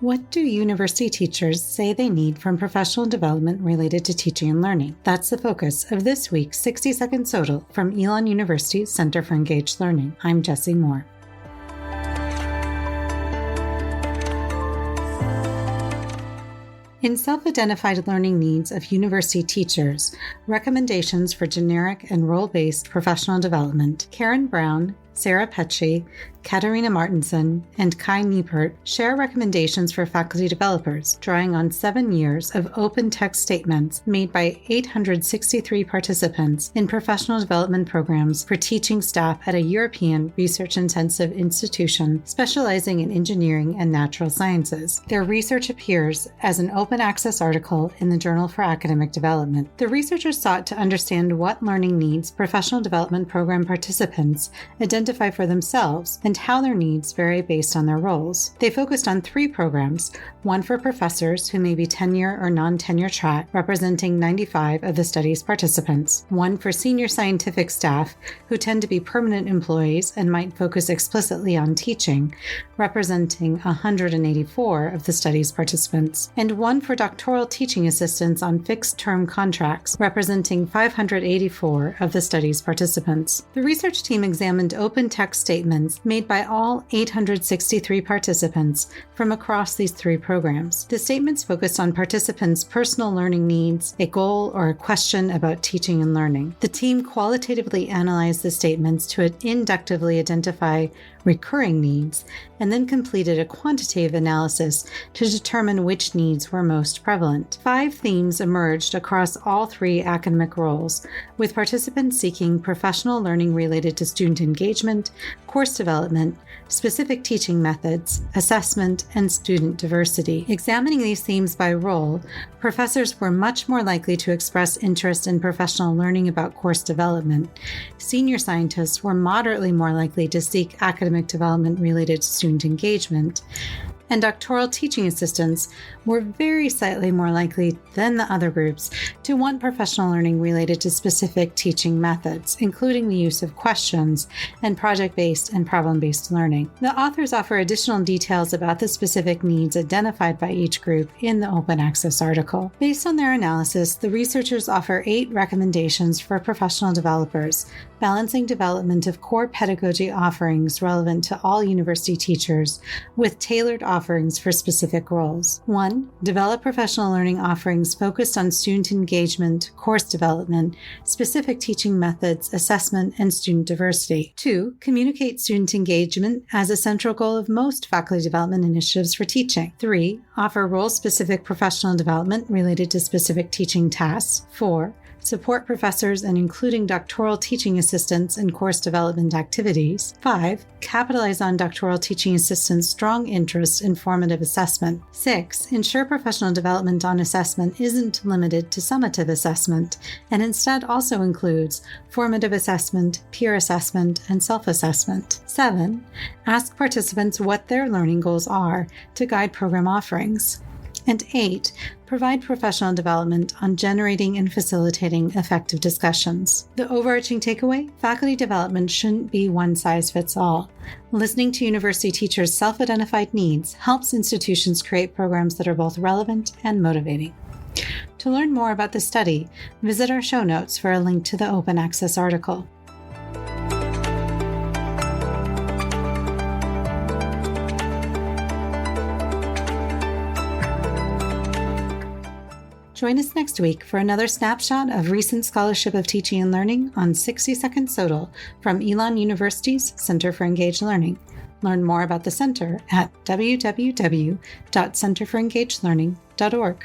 What do university teachers say they need from professional development related to teaching and learning? That's the focus of this week's 60-second SOTL from Elon University's Center for Engaged Learning. I'm Jessie Moore. In Self-Identified Learning Needs of University Teachers, Recommendations for Generic and Role-Based Professional Development, Karen Brown, Sarah Petche, Katarina Martinson, and Kai Niepert share recommendations for faculty developers, drawing on 7 years of open text statements made by 863 participants in professional development programs for teaching staff at a European research-intensive institution specializing in engineering and natural sciences. Their research appears as an open access article in the Journal for Academic Development. The researchers sought to understand what learning needs professional development program participants identify for themselves and how their needs vary based on their roles. They focused on 3 programs, one for professors who may be tenure or non-tenure track, representing 95 of the study's participants, one for senior scientific staff who tend to be permanent employees and might focus explicitly on teaching, representing 184 of the study's participants, and one for doctoral teaching assistants on fixed-term contracts, representing 584 of the study's participants. The research team examined open text statements made by all 863 participants from across these 3 programs. The statements focused on participants' personal learning needs, a goal, or a question about teaching and learning. The team qualitatively analyzed the statements to inductively identify recurring needs, and then completed a quantitative analysis to determine which needs were most prevalent. 5 themes emerged across all 3 academic roles, with participants seeking professional learning related to student engagement, course development, specific teaching methods, assessment, and student diversity. Examining these themes by role, professors were much more likely to express interest in professional learning about course development. Senior scientists were moderately more likely to seek academic development related to student engagement, and doctoral teaching assistants were very slightly more likely than the other groups to want professional learning related to specific teaching methods, including the use of questions and project-based and problem-based learning. The authors offer additional details about the specific needs identified by each group in the open access article. Based on their analysis, the researchers offer 8 recommendations for professional developers, balancing development of core pedagogy offerings relevant to all university teachers with tailored offerings for specific roles. 1. Develop professional learning offerings focused on student engagement, course development, specific teaching methods, assessment, and student diversity. 2. Communicate student engagement as a central goal of most faculty development initiatives for teaching. 3. Offer role-specific professional development related to specific teaching tasks. 4. Support professors and including doctoral teaching assistants in course development activities. 5. Capitalize on doctoral teaching assistants' strong interest in formative assessment. 6. Ensure professional development on assessment isn't limited to summative assessment, and instead also includes formative assessment, peer assessment, and self-assessment. 7. Ask participants what their learning goals are to guide program offerings. And 8. Provide professional development on generating and facilitating effective discussions. The overarching takeaway? Faculty development shouldn't be one size fits all. Listening to university teachers' self-identified needs helps institutions create programs that are both relevant and motivating. To learn more about the study, visit our show notes for a link to the open access article. Join us next week for another snapshot of recent scholarship of teaching and learning on 60-second SOTL from Elon University's Center for Engaged Learning. Learn more about the center at www.centerforengagedlearning.org.